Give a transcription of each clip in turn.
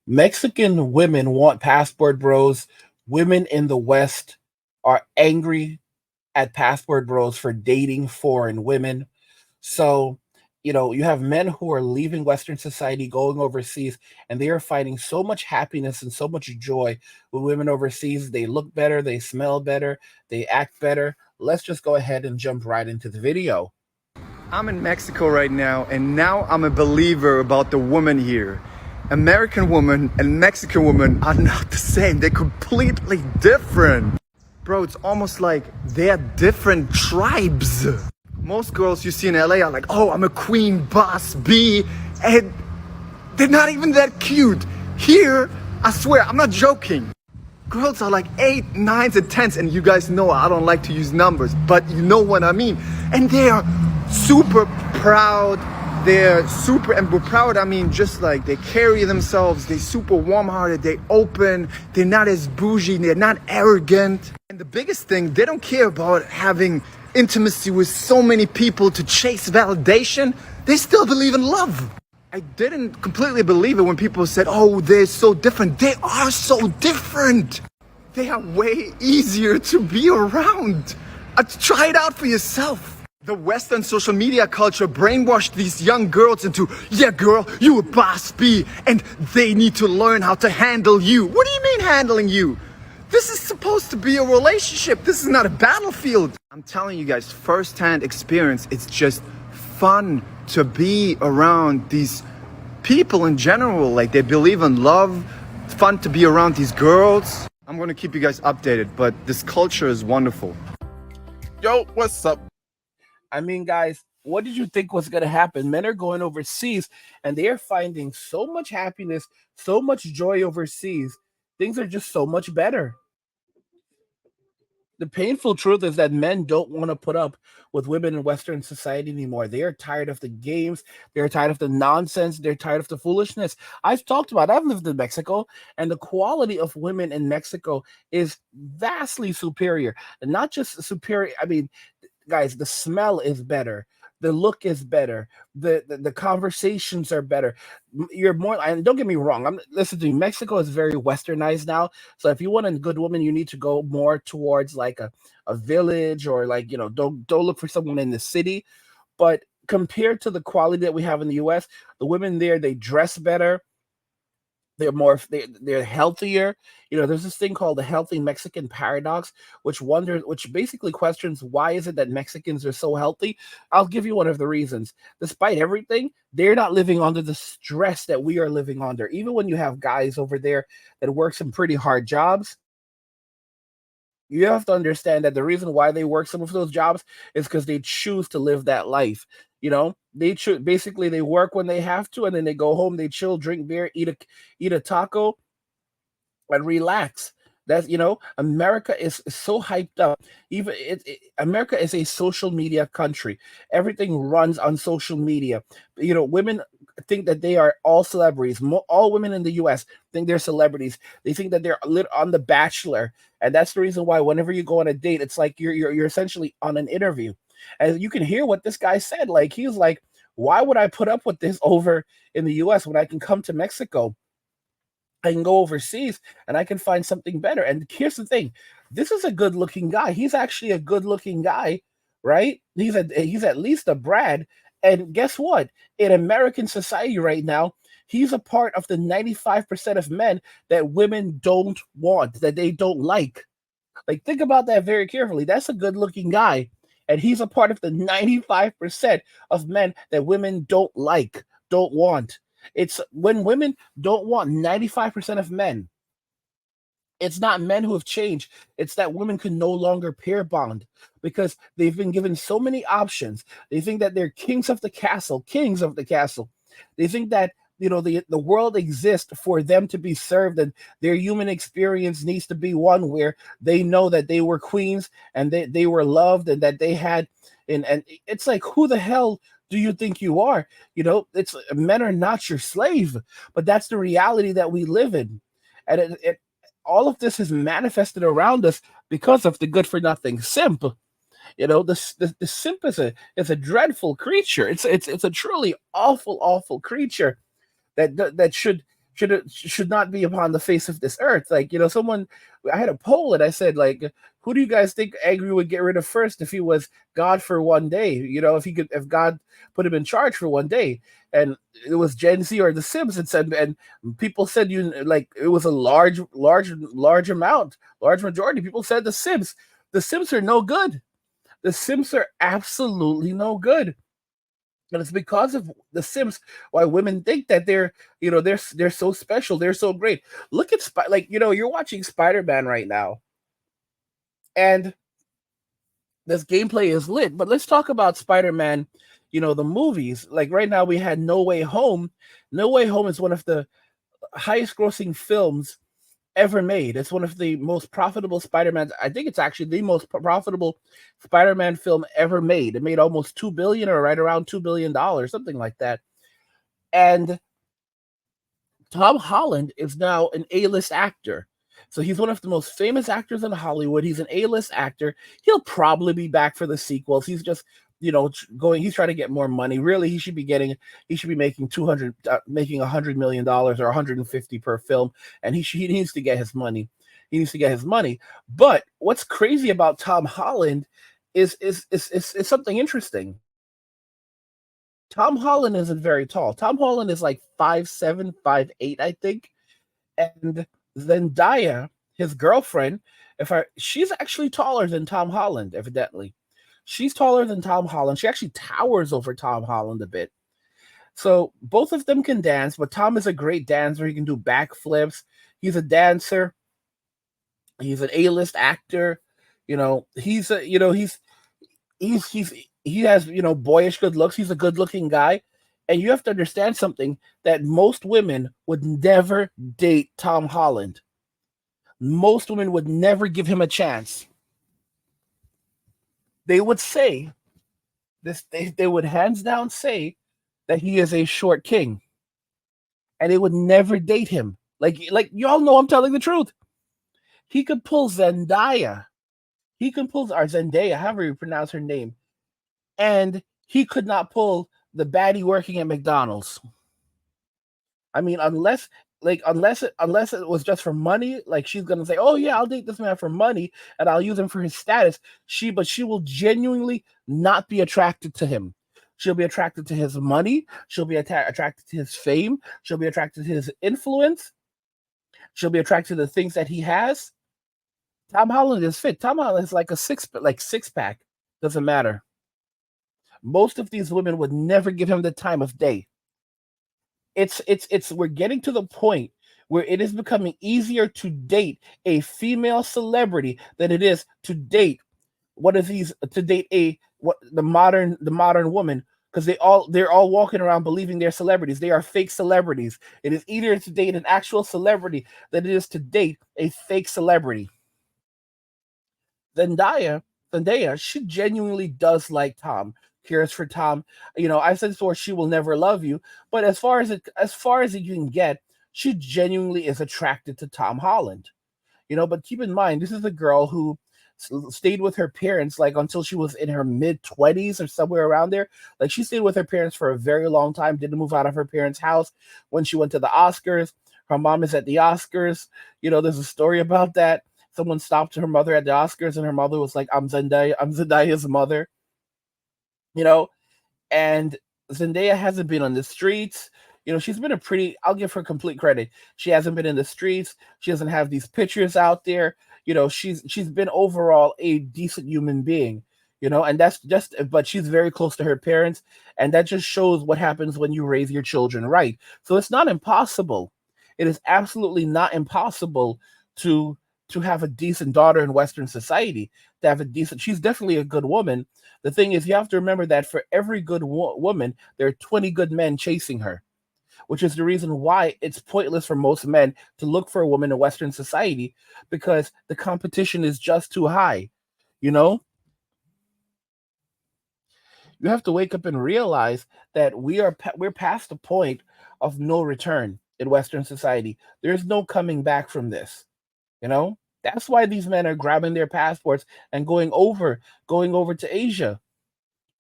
Mexican women want passport bros. Women in the West are angry at passport bros for dating foreign women. So, you have men who are leaving Western society, going overseas, and they are finding so much happiness and so much joy with women overseas. They look better, they smell better, they act better. Let's just go ahead and jump right into the video. I'm in Mexico right now, and now I'm a believer about the woman here. American woman and Mexican woman are not the same. They're completely different. Bro, it's almost like they're different tribes. Most girls you see in LA are like, oh, I'm a queen boss bee, and they're not even that cute. Here, I swear, I'm not joking. Girls are like 8, 9s, and 10s, and you guys know I don't like to use numbers, but you know what I mean. And they are super proud. They're super, and with proud I mean just like they carry themselves. They're super warm-hearted. They open. They're not as bougie. They're not arrogant. And the biggest thing, they don't care about having intimacy with so many people to chase validation. They still believe in love. I didn't completely believe it when people said, oh, they're so different. They are so different. They are way easier to be around. Try it out for yourself. The Western social media culture brainwashed these young girls into, yeah, girl, you a boss bee, and they need to learn how to handle you. What do you mean handling you? This is supposed to be a relationship. This is not a battlefield. I'm telling you guys, first-hand experience, it's just fun to be around these people in general. Like, they believe in love. It's fun to be around these girls. I'm gonna keep you guys updated, but this culture is wonderful. Yo, what's up? I mean, guys, what did you think was going to happen? Men are going overseas and they are finding so much happiness, so much joy overseas. Things are just so much better. The painful truth is that men don't want to put up with women in Western society anymore. They are tired of the games. They're tired of the nonsense. They're tired of the foolishness. I've lived in Mexico, and the quality of women in Mexico is vastly superior. And not just superior, I mean, guys, the smell is better, the look is better, the conversations are better. You're more, and don't get me wrong, I'm listen to me, Mexico is very westernized now. So if you want a good woman, you need to go more towards like a village, or like, don't look for someone in the city. But compared to the quality that we have in the US, the women there, they dress better, they're healthier. There's this thing called the healthy Mexican paradox, which basically questions why is it that Mexicans are so healthy. I'll give you one of the reasons. Despite everything, they're not living under the stress that we are living under. Even when you have guys over there that work some pretty hard jobs, you have to understand that the reason why they work some of those jobs is because they choose to live that life. They basically they work when they have to, and then they go home, they chill, drink beer, eat a taco, and relax. That's America is so hyped up. Even America is a social media country. Everything runs on social media. Women think that they are all celebrities. All women in the U.S. think they're celebrities. They think that they're lit on The Bachelor, and that's the reason why whenever you go on a date, it's like you're essentially on an interview. And you can hear what this guy said. Like, he was like, "Why would I put up with this over in the U.S. when I can come to Mexico? I can go overseas and I can find something better." And here's the thing: this is a good-looking guy. He's actually a good-looking guy, right? He's at least a Brad. And guess what? In American society right now, he's a part of the 95% of men that women don't want, that they don't like. Like, think about that very carefully. That's a good-looking guy, and he's a part of the 95% of men that women don't like, don't want. It's when women don't want 95% of men. It's not men who have changed. It's that women can no longer pair bond because they've been given so many options. They think that they're kings of the castle. They think that the world exists for them to be served, and their human experience needs to be one where they know that they were queens, and they were loved, and that they had, and it's like, who the hell do you think you are? It's men are not your slave, but that's the reality that we live in. And all of this is manifested around us because of the good for nothing simp. The simp is a dreadful creature. It's a truly awful creature that should should not be upon the face of this earth. Like, someone, I had a poll and I said, like, who do you guys think Angry would get rid of first if he was God for one day? If God put him in charge for one day, and it was Gen Z or The Sims, and people said, like, it was a large majority. People said The Sims. The Sims are no good. The Sims are absolutely no good. And it's because of The Sims why women think that they're so special, they're so great. Look at you're watching Spider-Man right now, and this gameplay is lit. But let's talk about Spider-Man, the movies. Like right now, we had No Way Home. No Way Home is one of the highest grossing films ever made. It's one of the most profitable Spider-Man. I think it's actually the most profitable Spider-Man film ever made. It made almost $2 billion, or right around $2 billion, something like that. And Tom Holland is now an A-list actor. So he's one of the most famous actors in Hollywood. He's an A-list actor. He'll probably be back for the sequels. He's just, he's trying to get more money. Really, he should be making $100 million or 150 per film. And he needs to get his money. He needs to get his money. But what's crazy about Tom Holland is something interesting. Tom Holland isn't very tall. Tom Holland is like 5'7", 5'8", I think. And Zendaya, his girlfriend, she's actually taller than Tom Holland, evidently. She's taller than Tom Holland. She actually towers over Tom Holland a bit. So both of them can dance, but Tom is a great dancer. He can do backflips. He's a dancer. He's an A-list actor. He has, boyish good looks. He's a good-looking guy. And you have to understand something, that most women would never date Tom Holland. Most women would never give him a chance. They would say this. They would hands down say that he is a short king, and they would never date him. Like y'all know, I'm telling the truth. He could pull Zendaya. He could pull or Zendaya, however you pronounce her name, and he could not pull the baddie working at McDonald's. I mean, unless it was just for money, like she's gonna say, "Oh yeah, I'll date this man for money and I'll use him for his status." But she will genuinely not be attracted to him. She'll be attracted to his money. She'll be attracted to his fame. She'll be attracted to his influence. She'll be attracted to the things that he has. Tom Holland is fit. Tom Holland is like a six pack. Doesn't matter. Most of these women would never give him the time of day. We're getting to the point where it is becoming easier to date a female celebrity than it is to date the modern woman, because they're all walking around believing they're celebrities. They are fake celebrities. It is easier to date an actual celebrity than it is to date a fake celebrity. Zendaya, she genuinely does like Tom. Cares for Tom. I said before, she will never love you, but as far as you can get, she genuinely is attracted to Tom Holland. But keep in mind, this is a girl who stayed with her parents like until she was in her mid-20s or somewhere around there. Like, she stayed with her parents for a very long time, didn't move out of her parents' house. When she went to the Oscars, her mom is at the Oscars. There's a story about that. Someone stopped her mother at the Oscars, and her mother was like, I'm Zendaya's mother. And Zendaya hasn't been on the streets. She's been I'll give her complete credit. She hasn't been in the streets. She doesn't have these pictures out there. She's been overall a decent human being, and but she's very close to her parents. And that just shows what happens when you raise your children right. So it's not impossible. It is absolutely not impossible to have a decent daughter in Western society, to have she's definitely a good woman. The thing is, you have to remember that for every good woman, there are 20 good men chasing her, which is the reason why it's pointless for most men to look for a woman in Western society, because the competition is just too high. You have to wake up and realize that we're past the point of no return in Western society. There's no coming back from this. That's why these men are grabbing their passports and going over to Asia,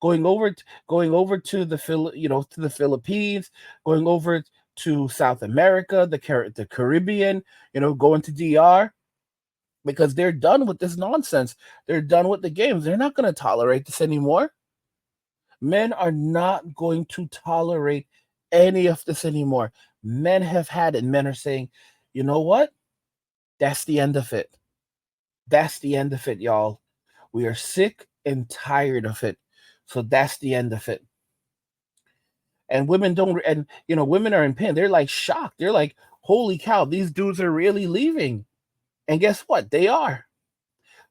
going over to the Philippines, going over to South America, the Caribbean, going to DR, because they're done with this nonsense. They're done with the games. They're not going to tolerate this anymore. Men are not going to tolerate any of this anymore. Men have had it. Men are saying, you know what? That's the end of it. That's the end of it, y'all. We are sick and tired of it. So that's the end of it. And women don't, and women are in pain. They're like shocked. They're like, holy cow, these dudes are really leaving. And guess what? They are.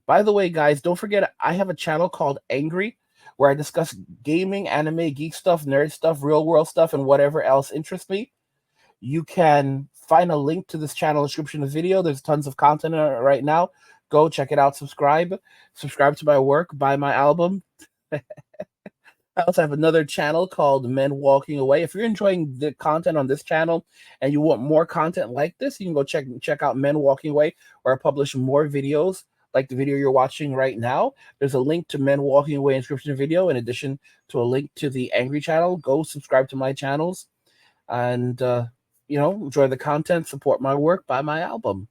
By the way, guys, don't forget, I have a channel called Angry, where I discuss gaming, anime, geek stuff, nerd stuff, real world stuff, and whatever else interests me. You can find a link to this channel in the description of the video. There's tons of content on it right now. Go check it out. Subscribe to my work, buy my album. I also have another channel called Men Walking Away. If you're enjoying the content on this channel and you want more content like this, you can go check out Men Walking Away, where I publish more videos like the video you're watching right now. There's a link to Men Walking Away in the description video, in addition to a link to the Angry channel. Go subscribe to my channels and enjoy the content, support my work, buy my album.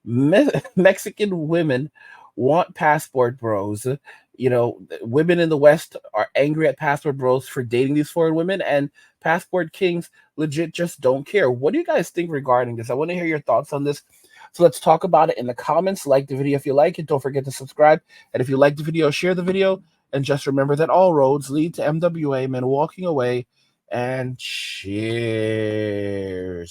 Mexican women want passport bros. Women in the West are angry at passport bros for dating these foreign women, and passport kings legit just don't care. What do you guys think regarding this? I want to hear your thoughts on this. So let's talk about it in the comments. Like the video if you like it. Don't forget to subscribe. And if you like the video, share the video. And just remember that all roads lead to MWA, Men Walking Away. And cheers.